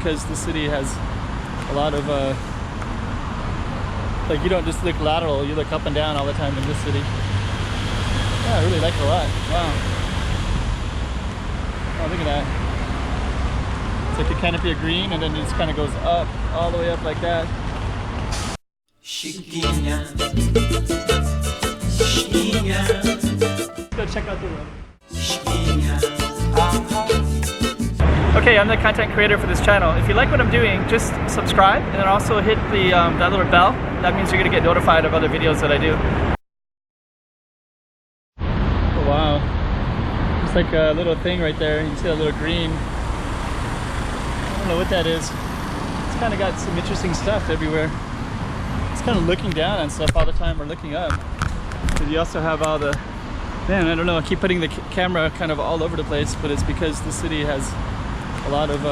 because the city has a lot of like, you don't just look lateral, you look up and down all the time in this city. Yeah, I really like it a lot. Wow. Oh, look at that. It's like a canopy of green, and then it just kind of goes up, all the way up like that. Chiquinha, chiquinha. Let's go check out the room. Chiquinha. Okay, I'm the content creator for this channel. If you like what I'm doing, just subscribe and then also hit the that little bell. That means you're gonna get notified of other videos that I do. Oh, wow. It's like a little thing right there. You see that little green. I don't know what that is. It's kind of got some interesting stuff everywhere. It's kind of looking down on stuff all the time or looking up. But you also have all the, man, I don't know, I keep putting the camera kind of all over the place, but it's because the city has a lot of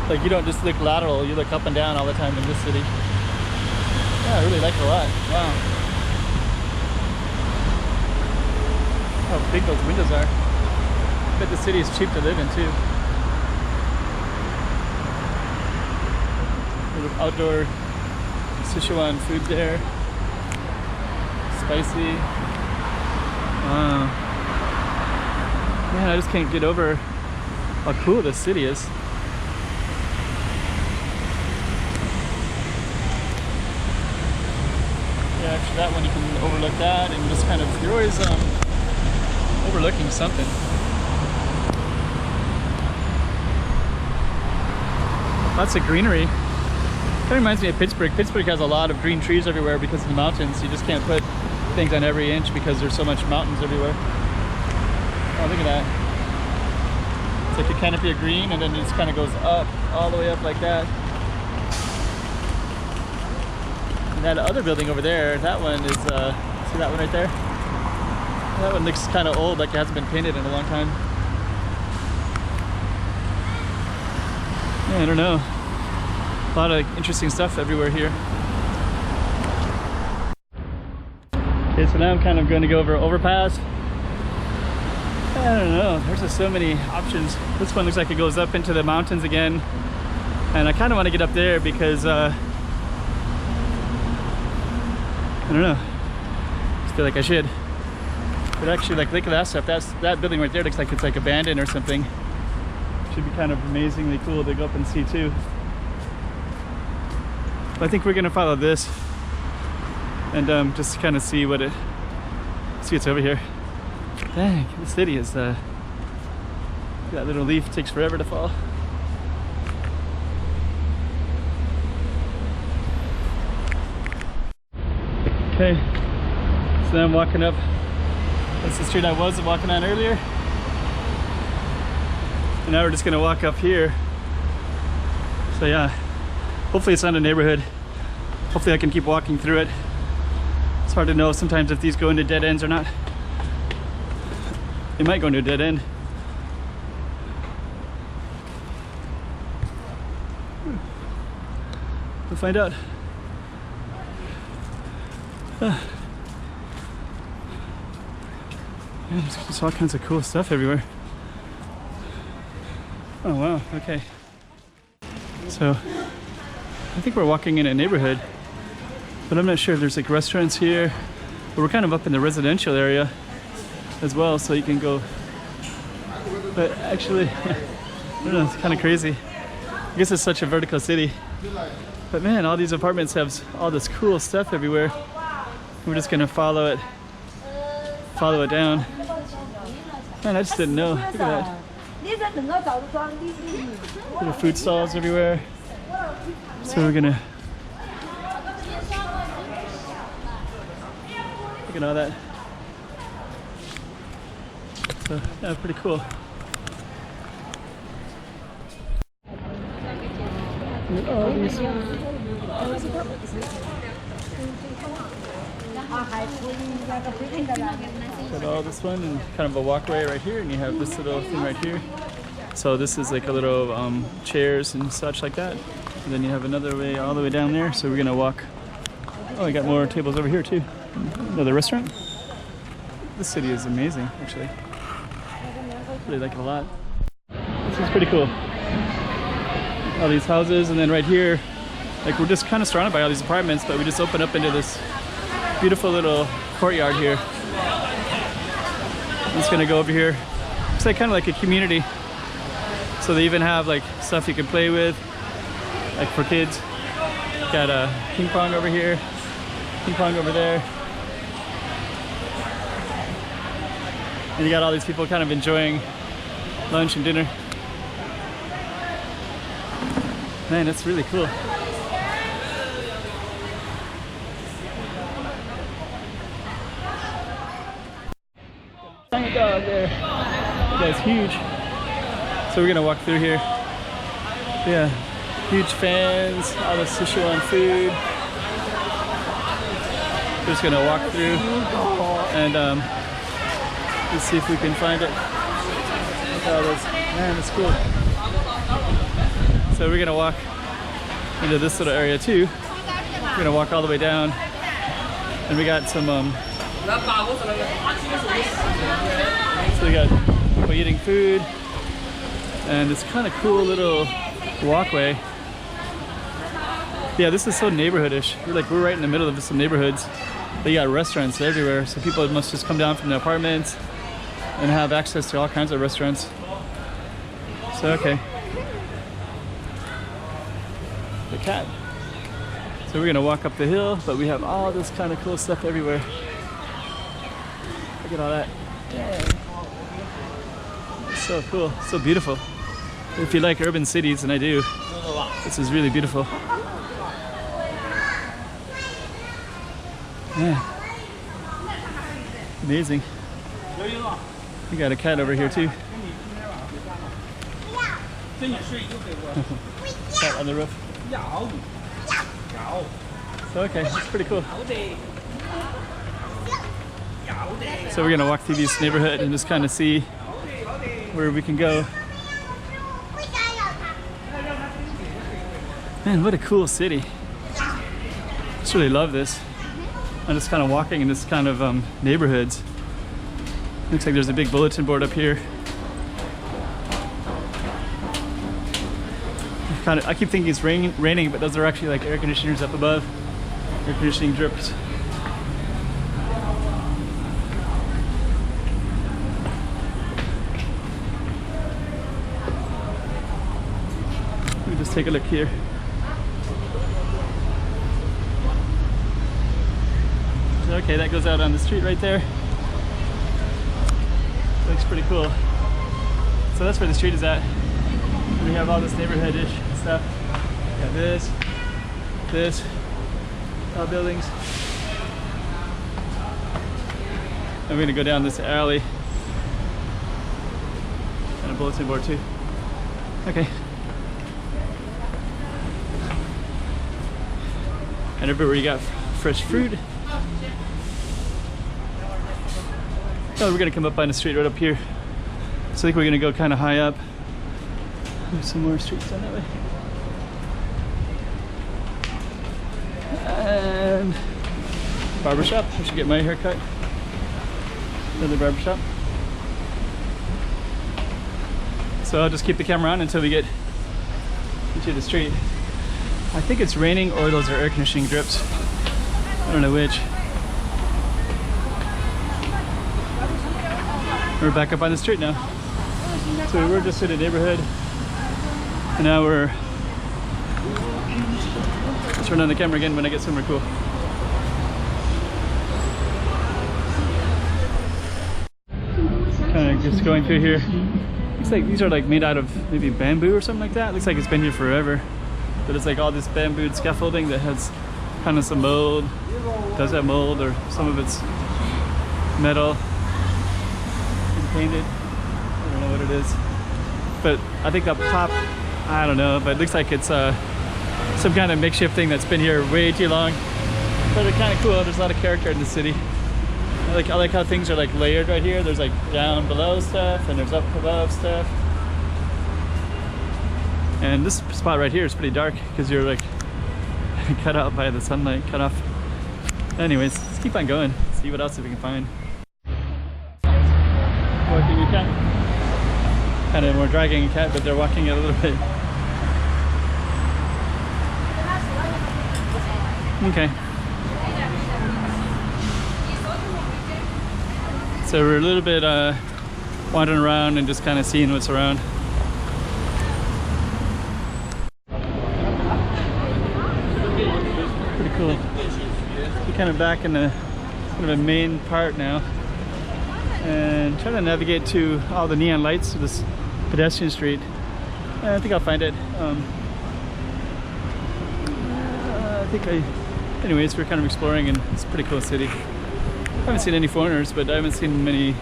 like, you don't just look lateral, you look up and down all the time in this city. Yeah, I really like it a lot. Wow. How big those windows are. I bet the city is cheap to live in too. Little outdoor Sichuan food there. Spicy. Wow. Man, I just can't get over how cool this city is. Yeah, actually that one you can overlook that and just kind of, you're always overlooking something. Lots of greenery. Kind of reminds me of Pittsburgh. Pittsburgh has a lot of green trees everywhere because of the mountains. You just can't put things on every inch because there's so much mountains everywhere. Oh, look at that. It's like a canopy of green, and then it just kind of goes up, all the way up like that. And that other building over there, that one is, see that one right there? That one looks kind of old, like it hasn't been painted in a long time. Yeah, I don't know. A lot of interesting stuff everywhere here. Okay, so now I'm kind of going to go over overpass. I don't know, there's just so many options. This one looks like it goes up into the mountains again. And I kind of want to get up there because, I don't know, I just feel like I should. But actually, like, look at that stuff. That building right there looks like it's like abandoned or something. Should be kind of amazingly cool to go up and see too. But I think we're gonna follow this and just kind of see what's over here. Dang, the city is, that little leaf takes forever to fall. Okay, so now I'm walking up. That's the street I was walking on earlier. And now we're just gonna walk up here. So yeah, hopefully it's not a neighborhood. Hopefully I can keep walking through it. It's hard to know sometimes if these go into dead ends or not. They might go into a dead end. We'll find out. Yeah, there's just all kinds of cool stuff everywhere. Oh wow, okay. So, I think we're walking in a neighborhood, but I'm not sure if there's like restaurants here. But we're kind of up in the residential area as well, so you can go. But actually, I don't know, it's kind of crazy. I guess it's such a vertical city. But man, all these apartments have all this cool stuff everywhere. We're just gonna follow it down. Man, I just didn't know. Look at that. Little food stalls everywhere. So we're gonna look at all that. So yeah, pretty cool. Look at all these. Got all this one and kind of a walkway right here, and you have this little thing right here. So this is like a little chairs and such like that. And then you have another way all the way down there. So we're gonna walk. Oh, we got more tables over here too. Another restaurant. This city is amazing, actually. Really like it a lot. This is pretty cool. all these houses, and then right here, like we're just kind of surrounded by all these apartments, but we just open up into this beautiful little courtyard here. I'm just gonna go over here. It's like kind of like a community. So they even have like stuff you can play with, like for kids. Got a ping pong over here, ping pong over there. And you got all these people kind of enjoying lunch and dinner. Man, that's really cool. Tiny dog there. That guy's huge. So we're gonna walk through here. Yeah, huge fans, all the Sichuan food. We're just gonna walk through and let's see if we can find it. Look at all this. Man, it's cool. So we're gonna walk into this little area too. We're gonna walk all the way down, and we got some. So we got people eating food, and this kind of cool little walkway. Yeah, this is so neighborhoodish. We're right in the middle of some neighborhoods. They got restaurants everywhere, so people must just come down from the apartments and have access to all kinds of restaurants. So okay. The cat. So we're gonna walk up the hill, but we have all this kind of cool stuff everywhere. Look at all that. Dang. It's so cool, so beautiful. If you like urban cities, and I do, this is really beautiful. Yeah. Amazing. We got a cat over here too. Cat on the roof. So okay, that's pretty cool. So we're gonna walk through this neighborhood and just kind of see where we can go. Man, what a cool city. Just really love this. I'm just kind of walking in this kind of neighborhoods. Looks like there's a big bulletin board up here. I keep thinking it's raining, but those are actually like air conditioners up above. Air conditioning drips. Let me just take a look here. Okay, that goes out on the street right there. Looks pretty cool. So that's where the street is at. We have all this neighborhood-ish stuff. We got this, tall buildings. And we're gonna go down this alley. And a bulletin board too. Okay. And everywhere you got fresh fruit. Oh, we're gonna come up on the street right up here. So I think we're gonna go kind of high up. There's some more streets down that way. And barbershop. I should get my hair cut. Another barbershop. So I'll just keep the camera on until we get into the street. I think it's raining or those are air conditioning drips. I don't know which. We're back up on the street now. So we were just in a neighborhood, and now we're... I'll turn on the camera again when I get somewhere cool. Kind of just going through here. Looks like these are like made out of maybe bamboo or something like that. Looks like it's been here forever. But it's like all this bamboo scaffolding that has kind of some mold. It does have mold, or some of it's metal. Painted. I don't know what it is, but I think up top, I don't know, but it looks like it's some kind of makeshift thing that's been here way too long. But it's kind of cool. There's a lot of character in the city. I like how things are like layered right here. There's like down below stuff, and there's up above stuff. And this spot right here is pretty dark because you're like cut out by the sunlight, cut off. Anyways, let's keep on going. See what else we can find. Walking a cat. Kind of more dragging a cat, but they're walking it a little bit. Okay. So we're a little bit wandering around and just kind of seeing what's around. Pretty cool. We're kind of back in the kind of a main part now, and trying to navigate to all the neon lights of this pedestrian street. I think I'll find it. Anyways, we're kind of exploring, and it's a pretty cool city. I haven't seen any foreigners, but I haven't seen many.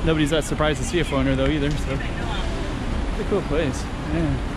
Nobody's that surprised to see a foreigner though either. So, pretty cool place. Yeah.